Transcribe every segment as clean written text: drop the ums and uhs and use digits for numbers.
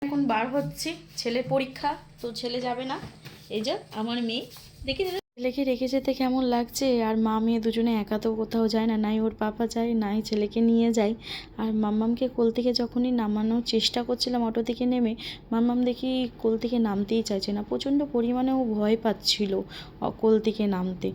এখন বার হচ্ছি, ছেলের পরীক্ষা, তো ছেলে যাবে না। এই যে আমার মেয়ে, দেখি ছেলেকে রেখে যেতে কেমন লাগছে। আর মা মেয়ে দুজনে একা তো কোথাও যায় না, নাই ওর পাপা যায়, নাই ছেলেকে নিয়ে যায়। আর মাম্মামকে কোল থেকে যখনই নামানোর চেষ্টা করছিলাম অটো থেকে নেমে, মাম্মাম দেখি কোল থেকে নামতেই চাইছে না, প্রচণ্ড পরিমাণে ও ভয় পাচ্ছিল কোল থেকে নামতে।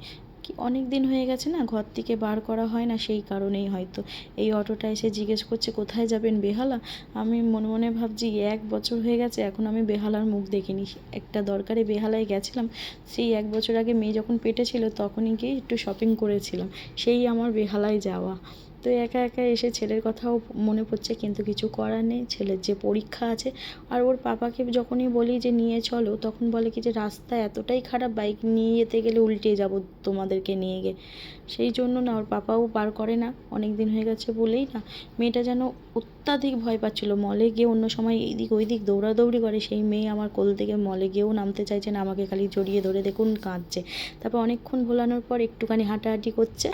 কি অনেক দিন হয়ে গেছে না, ঘর থেকে বার করা হয় না, সেই কারণেই হয়তো। এই অটোটা এসে জিজ্ঞেস করছে কোথায় যাবেন, বেহালা। আমি মনে মনে ভাবছি 1 বছর হয়ে গেছে এখন আমি বেহালার মুখ দেখিনি। একটা দরকারে বেহালায় গেছিলাম, সেই 1 বছর আগে মেয়ে যখন পেটে ছিল তখনই গিয়ে একটু শপিং করেছিলাম, সেই আমার বেহালায় যাওয়া। তো একা একা এসে ছেলের কথাও মনে পড়ছে, কিন্তু কিছু করার নেই, ছেলের যে পরীক্ষা আছে। আর ওর পাপাকে যখনই বলি যে নিয়ে চলো, তখন বলে কি যে রাস্তা এতটাই খারাপ, বাইক নিয়ে যেতে গেলে উল্টে যাব তোমাদেরকে নিয়ে গিয়ে। সেই জন্য না ওর পাপাও বার করে না, অনেক দিন হয়ে গেছে বলেই না। মেয়েটা যেন অত্যাধিক ভয় পাচ্ছিল, মলে গিয়ে অন্য সময় এইদিক ওইদিক দৌড়াদৌড়ি করে, সেই মেয়ে আমার কোল থেকে মলে গিয়েও নামতে চাইছে না, আমাকে খালি জড়িয়ে ধরে দেখুন কাঁদছে। তারপর অনেকক্ষণ ভোলানোর পর একটুখানি হাঁটাহাঁটি করছে।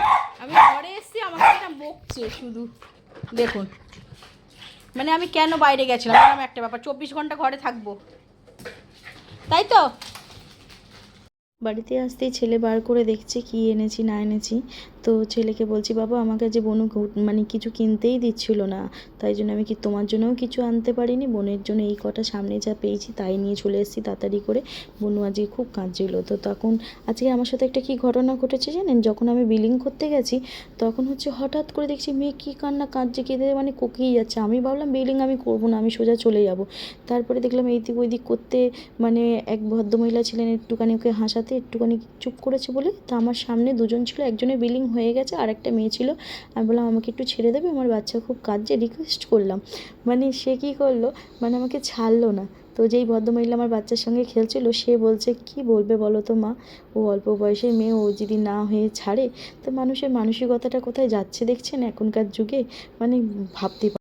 আমি ঘরে এসেছি, আমাকে এটা বকছে শুধু, দেখুন। মানে আমি কেন বাইরে গেছিলাম, আমার একটা ব্যাপার, 24 ঘন্টা ঘরে থাকবো, তাই তো। বাড়িতে আসতেই ছেলে বার করে দেখছে কি এনেছি না এনেছি। তো ছেলেকে বলছি, বাবা আমাকে যে বোনু মানে কিছু কিনতেই দিচ্ছিল না, তাই জন্য আমি কি তোমার জন্যও কিছু আনতে পারিনি, বোনের জন্য এই কটা সামনে যা পেয়েছি তাই নিয়ে চলে এসেছি তাড়াতাড়ি করে। বোনু আজকে খুব কাঁদছিল। তো তখন আজকে আমার সাথে একটা কী ঘটনা ঘটেছে জানেন, যখন আমি বিলিং করতে গেছি তখন হচ্ছে হঠাৎ করে দেখছি মেয়ে কী কান্না কাঁদছে, কেঁদে মানে কোকিয়ে যাচ্ছে। আমি ভাবলাম বিলিং আমি করবো না, আমি সোজা চলে যাব। তারপরে দেখলাম এইদিক ওইদিক করতে মানে এক ভদ্রমহিলা ছিলেন, একটুখানি ওকে হাসাতে একটুখানি চুপ করেছে বলে, তা আমার সামনে দুজন ছিল, একজনের বিলিং হয়ে গেছে আর একটা মেয়ে ছিল। আমি বললাম আমাকে একটু ছেড়ে দেবে, আমার বাচ্চা খুব কাঁদছে, রিকোয়েস্ট করলাম। মানে সে কী করলো, মানে আমাকে ছাড়লো না। তো যেই ভদ্রমহিলা আমার বাচ্চার সঙ্গে খেলছিল সে বলছে কি বলবে বলো তো মা, ও অল্প বয়সের মেয়ে, ও যদি না হয়ে ছাড়ে। তো মানুষের মানসিকতাটা কোথায় যাচ্ছে দেখছেন এখনকার যুগে, মানে ভাবতে